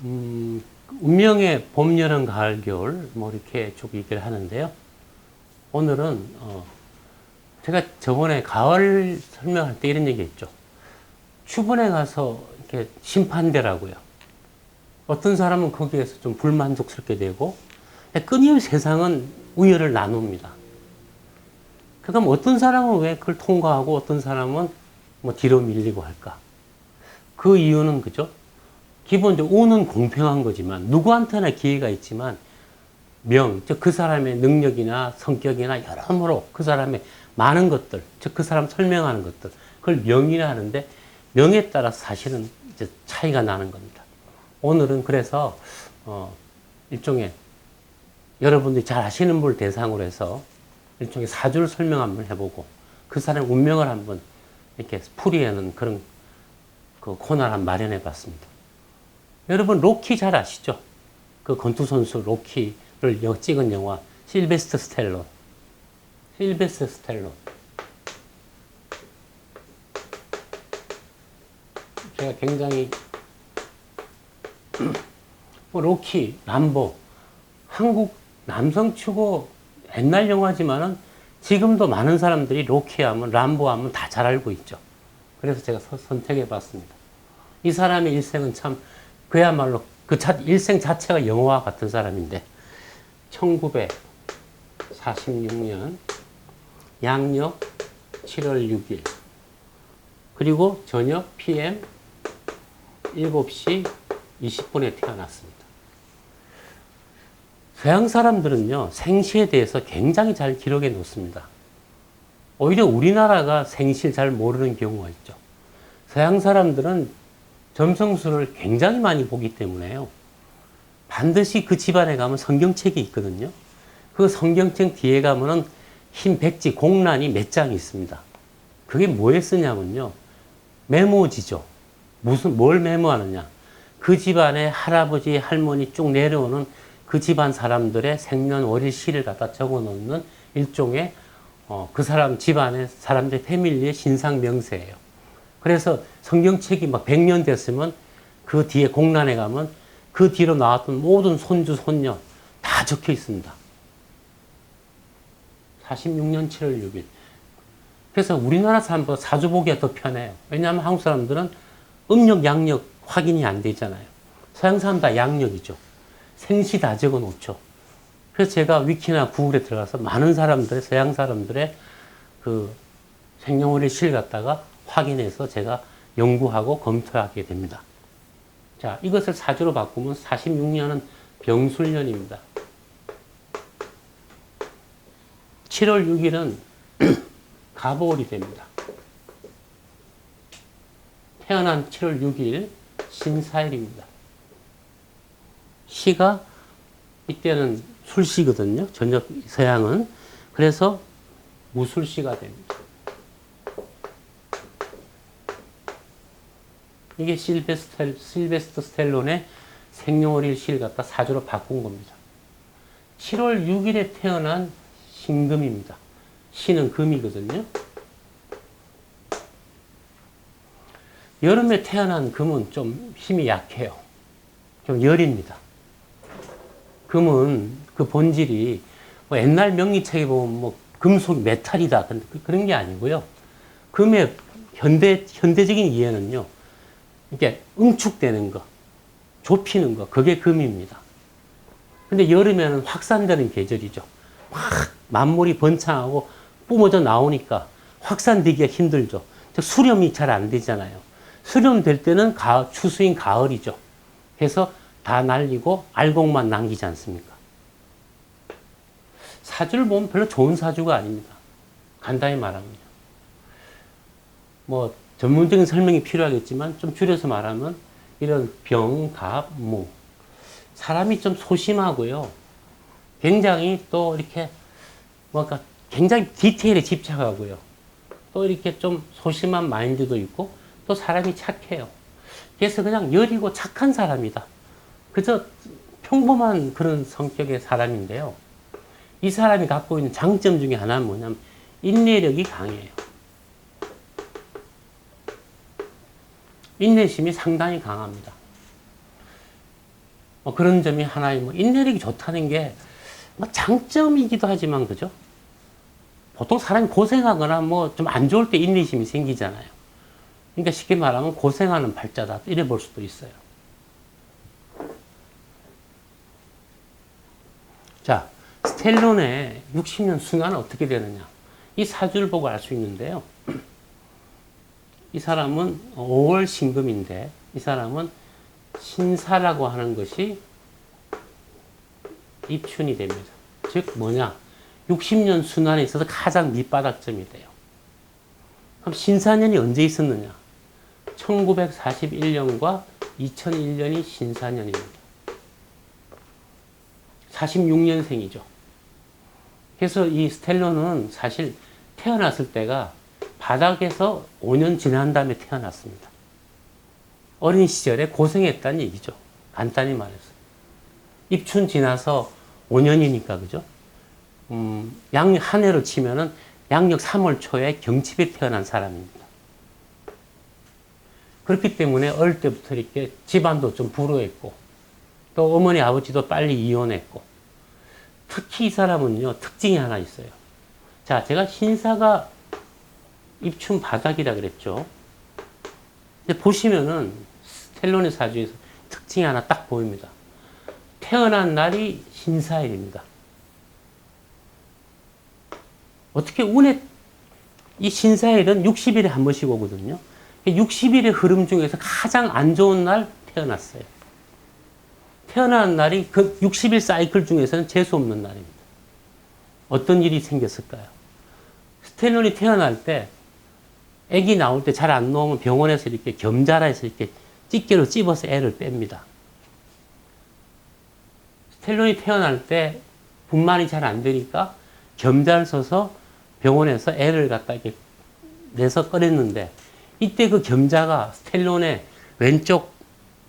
운명의 봄, 여름, 가을, 겨울 뭐 이렇게 쭉 얘기를 하는데요. 오늘은 제가 저번에 가을 설명할 때 이런 얘기 했죠. 추분에 가서 이렇게 심판대라고요. 어떤 사람은 거기에서 좀 불만족스럽게 되고 끊임없이 세상은 우열을 나눕니다. 그럼 어떤 사람은 왜 그걸 통과하고 어떤 사람은 뭐 뒤로 밀리고 할까? 그 이유는 그죠? 기본적으로 운은 공평한 거지만 누구한테나 기회가 있지만 즉 그 사람의 능력이나 성격이나 여러모로 그 사람의 많은 것들, 즉 그 사람 설명하는 것들, 그걸 명이라 하는데 명에 따라 사실은 이제 차이가 나는 겁니다. 오늘은 그래서 일종의 여러분들이 잘 아시는 분을 대상으로 해서 일종의 사주를 설명 한번 해보고 그 사람의 운명을 한번 이렇게 풀이하는 그런 그 코너를 한번 마련해 봤습니다. 여러분 로키 잘 아시죠? 그 권투 선수 로키를 찍은 영화 실베스터 스텔론. 제가 굉장히 로키, 람보 한국 남성 치고 옛날 영화지만은 지금도 많은 사람들이 로키 하면 람보 하면 다 잘 알고 있죠. 그래서 제가 선택해 봤습니다. 이 사람의 일생은 참 그야말로 일생 자체가 영화와 같은 사람인데 1946년 양력 7월 6일 그리고 저녁 PM 7시 20분에 태어났습니다. 서양 사람들은요, 생시에 대해서 굉장히 잘 기록해 놓습니다. 오히려 우리나라가 생시를 잘 모르는 경우가 있죠. 서양 사람들은 점성술을 굉장히 많이 보기 때문에요. 반드시 그 집안에 가면 성경책이 있거든요. 그 성경책 뒤에 가면은 흰 백지, 공란이 몇 장이 있습니다. 그게 뭐에 쓰냐면요. 메모지죠. 뭘 메모하느냐. 그 집안의 할아버지, 할머니 쭉 내려오는 그 집안 사람들의 생년월일 시를 갖다 적어 놓는 일종의 그 사람 집안의 사람들의 패밀리의 신상 명세예요. 그래서 성경책이 막 100년 됐으면 그 뒤에 공란에 가면 그 뒤로 나왔던 모든 손주, 손녀 다 적혀 있습니다. 46년 7월 6일. 그래서 우리나라 사람보다 사주 보기가 더 편해요. 왜냐하면 한국 사람들은 음력, 양력 확인이 안 되잖아요. 서양 사람 다 양력이죠. 생시 다 적어 놓죠. 그래서 제가 위키나 구글에 들어가서 많은 사람들의, 서양 사람들의 그 생년월일 실 갖다가 확인해서 제가 연구하고 검토하게 됩니다. 자, 이것을 사주로 바꾸면 46년은 병술년입니다. 7월 6일은 갑오월이 됩니다. 태어난 7월 6일 신사일입니다. 시가 이때는 술시거든요. 저녁 서양은. 그래서 무술시가 됩니다. 이게 실베스터 스텔론의 생년월일 시를 갖다 사주로 바꾼 겁니다. 7월 6일에 태어난 신금입니다. 신은 금이거든요. 여름에 태어난 금은 좀 힘이 약해요. 좀 열입니다. 금은 그 본질이 뭐 옛날 명리책에 보면 뭐 금속 메탈이다. 그런 게 아니고요. 금의 현대적인 이해는요. 이렇게 응축되는 거, 좁히는 거, 그게 금입니다. 근데 여름에는 확산되는 계절이죠. 확 만물이 번창하고 뿜어져 나오니까 확산되기가 힘들죠. 수렴이 잘 안 되잖아요. 수렴될 때는 추수인 가을이죠. 그래서 다 날리고 알곡만 남기지 않습니까? 사주를 보면 별로 좋은 사주가 아닙니다. 간단히 말합니다. 뭐 전문적인 설명이 필요하겠지만 좀 줄여서 말하면 이런 병, 갑, 무 사람이 좀 소심하고요. 굉장히 또 이렇게 뭔가 굉장히 디테일에 집착하고요. 또 이렇게 좀 소심한 마인드도 있고 또 사람이 착해요. 그래서 그냥 여리고 착한 사람이다. 그저 평범한 그런 성격의 사람인데요. 이 사람이 갖고 있는 장점 중에 하나는 뭐냐면 인내력이 강해요. 인내심이 상당히 강합니다. 그런 점이 하나의 인내력이 좋다는 게 장점이기도 하지만, 그죠? 보통 사람이 고생하거나 좀 안 좋을 때 인내심이 생기잖아요. 그러니까 쉽게 말하면 고생하는 팔자다. 이래 볼 수도 있어요. 자, 스텔론의 60년 순환은 어떻게 되느냐. 이 사주를 보고 알 수 있는데요. 이 사람은 5월 신금인데, 이 사람은 신사라고 하는 것이 입춘이 됩니다. 즉, 뭐냐. 60년 순환에 있어서 가장 밑바닥점이 돼요. 그럼 신사년이 언제 있었느냐? 1941년과 2001년이 신사년입니다. 46년생이죠. 그래서 이 스텔론은 사실 태어났을 때가 바닥에서 5년 지난 다음에 태어났습니다. 어린 시절에 고생했다는 얘기죠. 간단히 말해서. 입춘 지나서 5년이니까, 그죠? 양력 한 해로 치면은 양력 3월 초에 경칩에 태어난 사람입니다. 그렇기 때문에 어릴 때부터 이렇게 집안도 좀 불우했고, 또 어머니 아버지도 빨리 이혼했고, 특히 이 사람은요, 특징이 하나 있어요. 자, 제가 신사가 입춘 바닥이라 그랬죠. 근데 보시면은 스텔론의 사주에서 특징이 하나 딱 보입니다. 태어난 날이 신사일입니다. 어떻게 운에, 이 신사일은 60일에 한 번씩 오거든요. 60일의 흐름 중에서 가장 안 좋은 날 태어났어요. 태어난 날이 그 60일 사이클 중에서는 재수 없는 날입니다. 어떤 일이 생겼을까요? 스텔론이 태어날 때, 아기 나올 때 잘 안 나오면 병원에서 이렇게 겸자라해서 이렇게 집게로 찝어서 애를 뺍니다. 스텔론이 태어날 때 분만이 잘 안 되니까 겸자를 써서 병원에서 애를 갖다 이렇게 내서 꺼냈는데, 이때 그 겸자가 스텔론의 왼쪽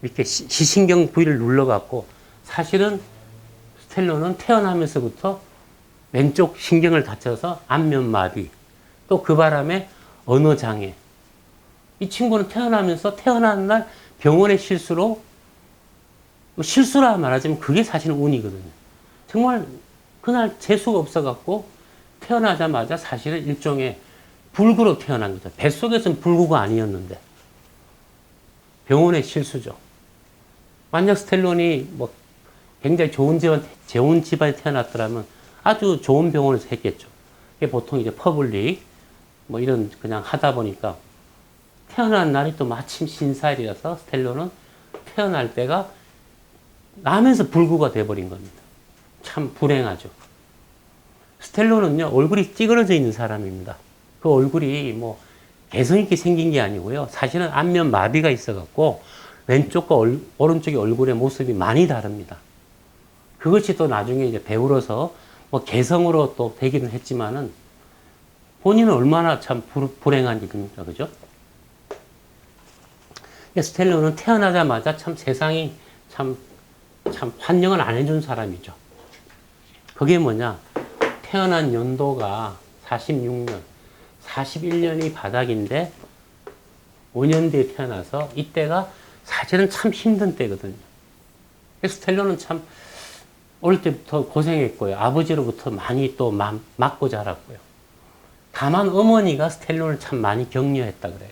이렇게 시신경 부위를 눌러갖고, 사실은 스텔론은 태어나면서부터 왼쪽 신경을 다쳐서 안면마비, 또 그 바람에 언어장애. 이 친구는 태어나면서 태어난 날 병원의 실수로, 실수라 말하자면 그게 사실은 운이거든요. 정말 그날 재수가 없어갖고 태어나자마자 사실은 일종의 불구로 태어난 거죠. 뱃속에서는 불구가 아니었는데 병원의 실수죠. 만약 스텔론이 굉장히 좋은 집안에 태어났더라면 아주 좋은 병원에서 했겠죠. 그게 보통 이제 퍼블릭 이런 그냥 하다 보니까 태어난 날이 또 마침 신사일이라서 스텔론은 태어날 때가 나면서 불구가 돼버린 겁니다. 참 불행하죠. 스텔론은요, 얼굴이 찌그러져 있는 사람입니다. 그 얼굴이 개성 있게 생긴 게 아니고요. 사실은 안면 마비가 있어갖고 왼쪽과 오른쪽의 얼굴의 모습이 많이 다릅니다. 그것이 또 나중에 이제 배우로서 개성으로 또 되기는 했지만은 본인은 얼마나 참 불행한 일입니까, 그죠? 스텔론은 태어나자마자 참 세상이 참 환영을 안 해준 사람이죠. 그게 뭐냐? 태어난 연도가 46년, 41년이 바닥인데 5년 뒤에 태어나서 이때가 사실은 참 힘든 때거든요. 스텔론은 참 어릴 때부터 고생했고요. 아버지로부터 많이 또 맞고 자랐고요. 다만 어머니가 스텔론을 참 많이 격려했다 그래요.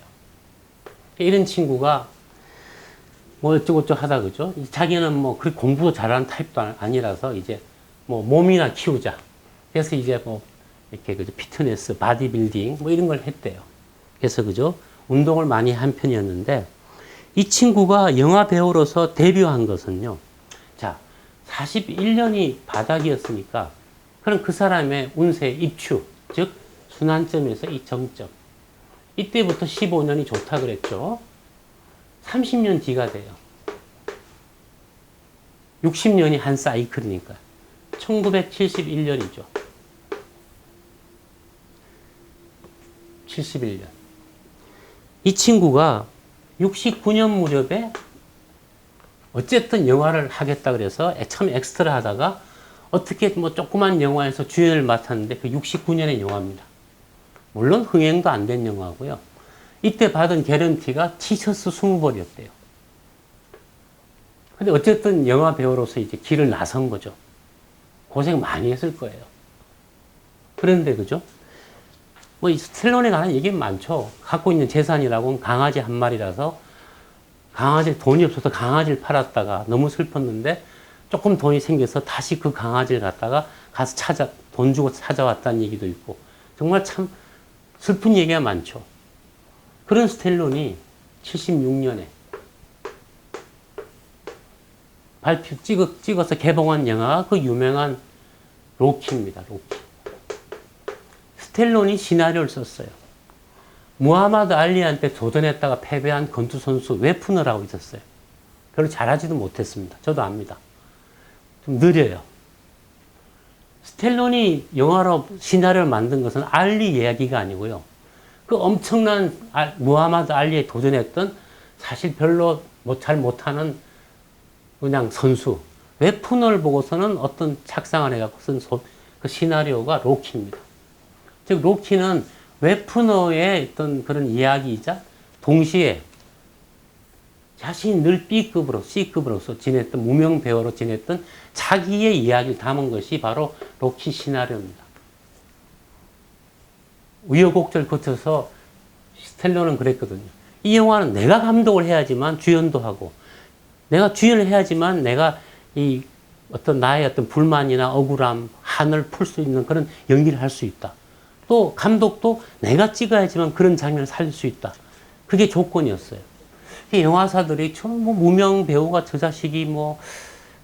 이런 친구가 어쩌고저쩌고 하다 그죠? 자기는 그렇게 공부도 잘하는 타입도 아니라서 이제 몸이나 키우자. 그래서 이제 이렇게 그죠? 피트니스, 바디빌딩 이런 걸 했대요. 그래서 그죠? 운동을 많이 한 편이었는데 이 친구가 영화 배우로서 데뷔한 것은요. 자, 41년이 바닥이었으니까 그럼 그 사람의 운세 입추, 즉 순환점에서 이 정점. 이때부터 15년이 좋다 그랬죠. 30년 뒤가 돼요. 60년이 한 사이클이니까. 1971년이죠. 71년. 이 친구가 69년 무렵에 어쨌든 영화를 하겠다 그래서 처음 엑스트라 하다가 어떻게 조그만 영화에서 주연을 맡았는데 그 69년의 영화입니다. 물론 흥행도 안 된 영화고요. 이때 받은 개런티가 티셔츠 20벌이었대요. 근데 어쨌든 영화 배우로서 이제 길을 나선 거죠. 고생 많이 했을 거예요. 그런데 그죠? 뭐 스텔론에 관한 얘기는 많죠. 갖고 있는 재산이라고는 강아지 한 마리라서 돈이 없어서 강아지를 팔았다가 너무 슬펐는데 조금 돈이 생겨서 다시 그 강아지를 갖다가 가서 돈 주고 찾아왔다는 얘기도 있고 정말 참 슬픈 얘기가 많죠. 그런 스텔론이 76년에 찍어서 개봉한 영화가 그 유명한 로키입니다. 로키. 스텔론이 시나리오를 썼어요. 무하마드 알리한테 도전했다가 패배한 권투 선수 웨프너라고 있었어요. 별로 잘하지도 못했습니다. 저도 압니다. 좀 느려요. 스텔론이 영화로 시나리오를 만든 것은 알리 이야기가 아니고요. 그 엄청난 무하마드 알리에 도전했던 사실 별로 잘 못하는 그냥 선수 웨프너를 보고서는 어떤 착상을 해갖고 쓴 그 시나리오가 로키입니다. 즉 로키는 웨프너의 어떤 그런 이야기이자 동시에 자신이 늘 C급으로서 지냈던 무명 배우로 지냈던 자기의 이야기를 담은 것이 바로 로키 시나리오입니다. 우여곡절 거쳐서 스텔론은 그랬거든요. 이 영화는 내가 감독을 해야지만 주연도 하고 내가 주연을 해야지만 내가 이 나의 어떤 불만이나 억울함, 한을 풀 수 있는 그런 연기를 할 수 있다. 또 감독도 내가 찍어야지만 그런 장면을 살릴 수 있다. 그게 조건이었어요. 영화사들이 뭐 무명 배우가 저 자식이 뭐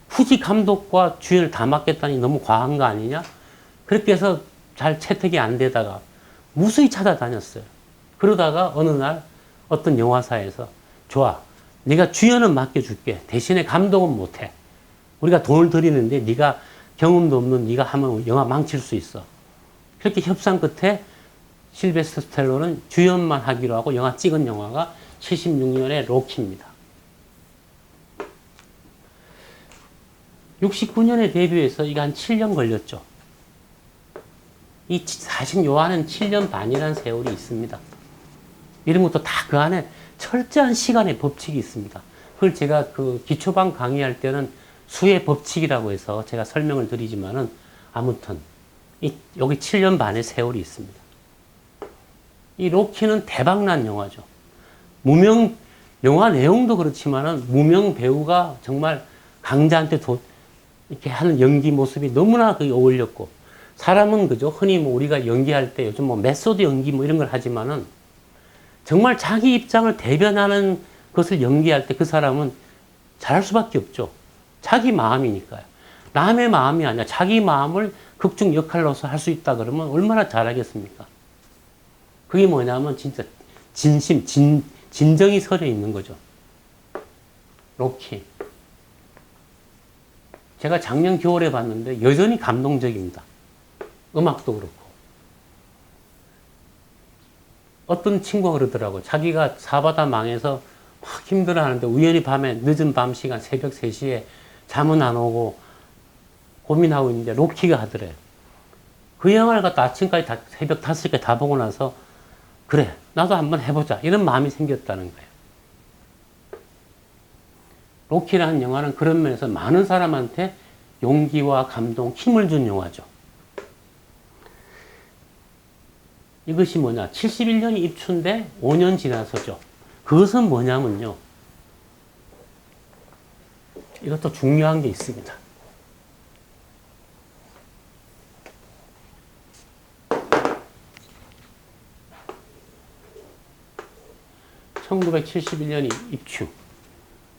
굳이 감독과 주연을 다 맡겠다니 너무 과한 거 아니냐? 그렇게 해서 잘 채택이 안 되다가 무수히 찾아다녔어요. 그러다가 어느 날 어떤 영화사에서 좋아, 네가 주연은 맡겨줄게. 대신에 감독은 못해. 우리가 돈을 들이는데 네가 경험도 없는 네가 하면 영화 망칠 수 있어. 그렇게 협상 끝에 실베스터 스텔론은 주연만 하기로 하고 영화 찍은 영화가 76년의 로키입니다. 69년에 데뷔해서 이게 한 7년 걸렸죠. 사실 요 안에는 7년 반이라는 세월이 있습니다. 이런 것도 다 그 안에 철저한 시간의 법칙이 있습니다. 그걸 제가 그 기초반 강의할 때는 수의 법칙이라고 해서 제가 설명을 드리지만은 아무튼 여기 7년 반의 세월이 있습니다. 이 로키는 대박난 영화죠. 영화 내용도 그렇지만은 무명 배우가 정말 강자한테 이렇게 하는 연기 모습이 너무나 그게 어울렸고, 사람은 그죠. 흔히 뭐 우리가 연기할 때 요즘 뭐 메소드 연기 뭐 이런 걸 하지만은 정말 자기 입장을 대변하는 것을 연기할 때 그 사람은 잘할 수밖에 없죠. 자기 마음이니까요. 남의 마음이 아니라 자기 마음을 극중 역할로서 할 수 있다 그러면 얼마나 잘하겠습니까? 그게 뭐냐면 진짜 진정이 서려 있는 거죠. 로키. 제가 작년 겨울에 봤는데 여전히 감동적입니다. 음악도 그렇고. 어떤 친구가 그러더라고요. 자기가 사바다 망해서 막 힘들어하는데 우연히 밤에 늦은 밤 시간 새벽 3시에 잠은 안 오고 고민하고 있는데 로키가 하더래요. 그 영화를 갖다 아침까지 새벽 5시까지 다 보고 나서 그래 나도 한번 해보자 이런 마음이 생겼다는 거예요. 로키라는 영화는 그런 면에서 많은 사람한테 용기와 감동, 힘을 준 영화죠. 이것이 뭐냐? 71년이 입춘데 5년 지나서죠. 그것은 뭐냐면요. 이것도 중요한 게 있습니다. (1971년이) 입추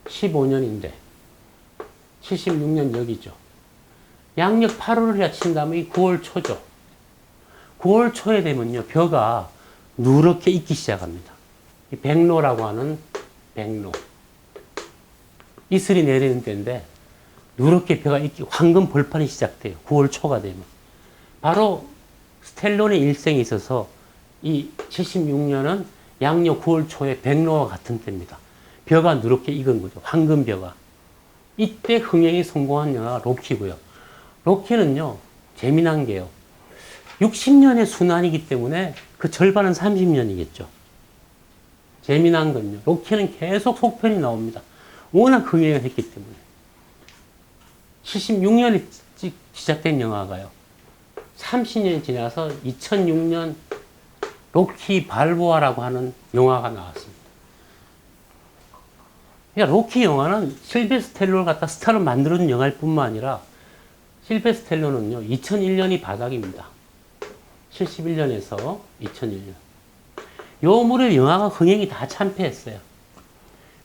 15년인데 76년 여기죠. 양력 8월을 해야 친다면 이 9월 초죠. 9월 초에 되면요 벼가 누렇게 익기 시작합니다. 이 백로라고 하는 백로 이슬이 내리는 때인데 누렇게 벼가 익기 황금 벌판이 시작돼요. 9월 초가 되면 바로 스텔론의 일생에 있어서 이 76년은 양력 9월 초에 백로와 같은 때입니다. 벼가 누렇게 익은 거죠. 황금 벼가. 이때 흥행에 성공한 영화가 로키고요. 로키는요 재미난 게요. 60년의 순환이기 때문에 그 절반은 30년이겠죠. 재미난 건요. 로키는 계속 속편이 나옵니다. 워낙 흥행을 했기 때문에. 76년에 시작된 영화가요. 30년이 지나서 2006년 로키 발보아라고 하는 영화가 나왔습니다. 그러니까 로키 영화는 실베스터 스텔론을 갖다 스타로 만들어준 영화일 뿐만 아니라 실베스터 스텔론은요 2001년이 바닥입니다. 71년에서 2001년. 요 무렵 영화가 흥행이 다 참패했어요.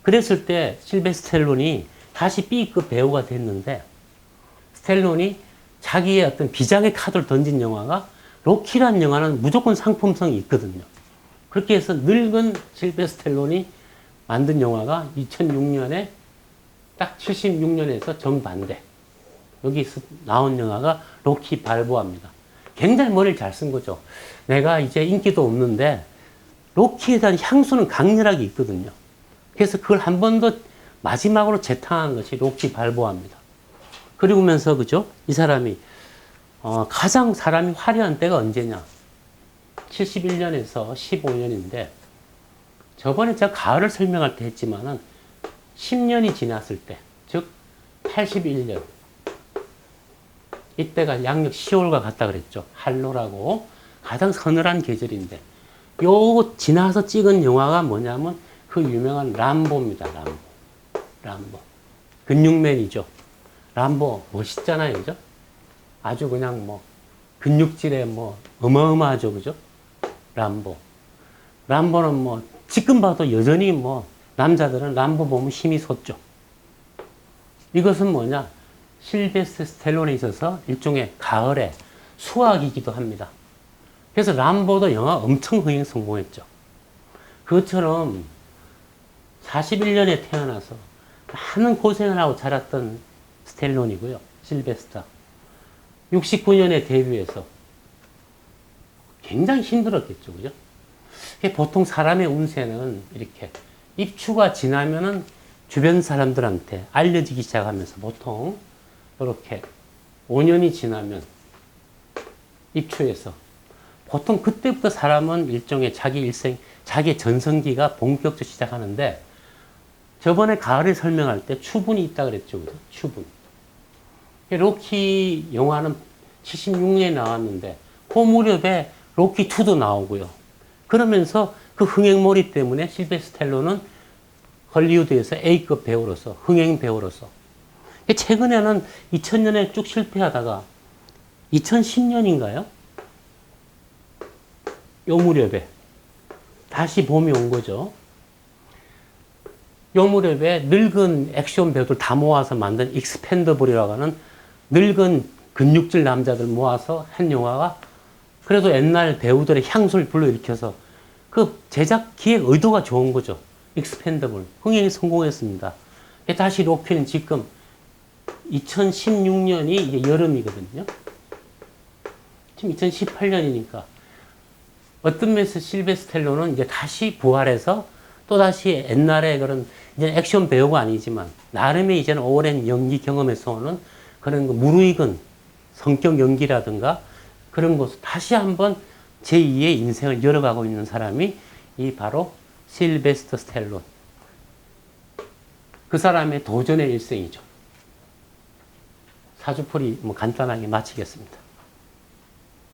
그랬을 때 실베스터 스텔론이 다시 B급 배우가 됐는데 스텔론이 자기의 어떤 비장의 카드를 던진 영화가 로키라는 영화는 무조건 상품성이 있거든요. 그렇게 해서 늙은 실베스터 스텔론이 만든 영화가 2006년에 딱 76년에서 정반대. 여기서 나온 영화가 로키 발보아입니다. 굉장히 머리를 잘 쓴 거죠. 내가 이제 인기도 없는데 로키에 대한 향수는 강렬하게 있거든요. 그래서 그걸 한 번 더 마지막으로 재탕한 것이 로키 발보아입니다. 그리고면서 그죠? 이 사람이 가장 사람이 화려한 때가 언제냐? 71년에서 15년인데 저번에 제가 가을을 설명할 때 했지만은 10년이 지났을 때, 즉 81년 이때가 양력 10월과 같다 그랬죠. 한로라고 가장 서늘한 계절인데 요 지나서 찍은 영화가 뭐냐면 그 유명한 람보입니다. 람보. 근육맨이죠. 람보 멋있잖아요. 그죠? 아주 그냥 뭐 근육질에 뭐 어마어마하죠. 그죠? 람보는 뭐 지금 봐도 여전히 뭐 남자들은 람보 보면 힘이 솟죠. 이것은 뭐냐? 실베스터 스텔론에 있어서 일종의 가을의 수학이기도 합니다. 그래서 람보도 영화 엄청 흥행 성공했죠. 그것처럼 41년에 태어나서 많은 고생을 하고 자랐던 스텔론이고요. 실베스터. 69년에 데뷔해서 굉장히 힘들었겠죠. 그죠? 보통 사람의 운세는 이렇게 입추가 지나면은 주변 사람들한테 알려지기 시작하면서 보통 이렇게 5년이 지나면 입추해서 보통 그때부터 사람은 일종의 자기 일생, 자기의 전성기가 본격적으로 시작하는데 저번에 가을에 설명할 때 추분이 있다 그랬죠. 그죠? 추분. 로키 영화는 76년에 나왔는데 그 무렵에 로키2도 나오고요. 그러면서 그 흥행몰이 때문에 실베스터 스텔론은 헐리우드에서 A급 배우로서 흥행 배우로서 최근에는 2000년에 쭉 실패하다가 2010년인가요? 요 무렵에 다시 봄이 온 거죠. 요 무렵에 늙은 액션 배우들 다 모아서 만든 익스펜더블이라고 하는 늙은 근육질 남자들 모아서 한 영화가 그래도 옛날 배우들의 향수를 불러일으켜서 그 제작 기획 의도가 좋은 거죠. 익스펜더블. 흥행이 성공했습니다. 다시 로키는 지금 2016년이 이제 여름이거든요. 지금 2018년이니까 어떤 면에서 실베스터 스텔론은 이제 다시 부활해서 또 다시 옛날에 그런 이제 액션 배우가 아니지만 나름의 이제는 오랜 연기 경험에서 오는 그런 무르익은 성격 연기라든가 그런 것을 다시 한번 제2의 인생을 열어가고 있는 사람이 이 바로 실베스터 스텔론. 그 사람의 도전의 일생이죠. 사주풀이 뭐 간단하게 마치겠습니다.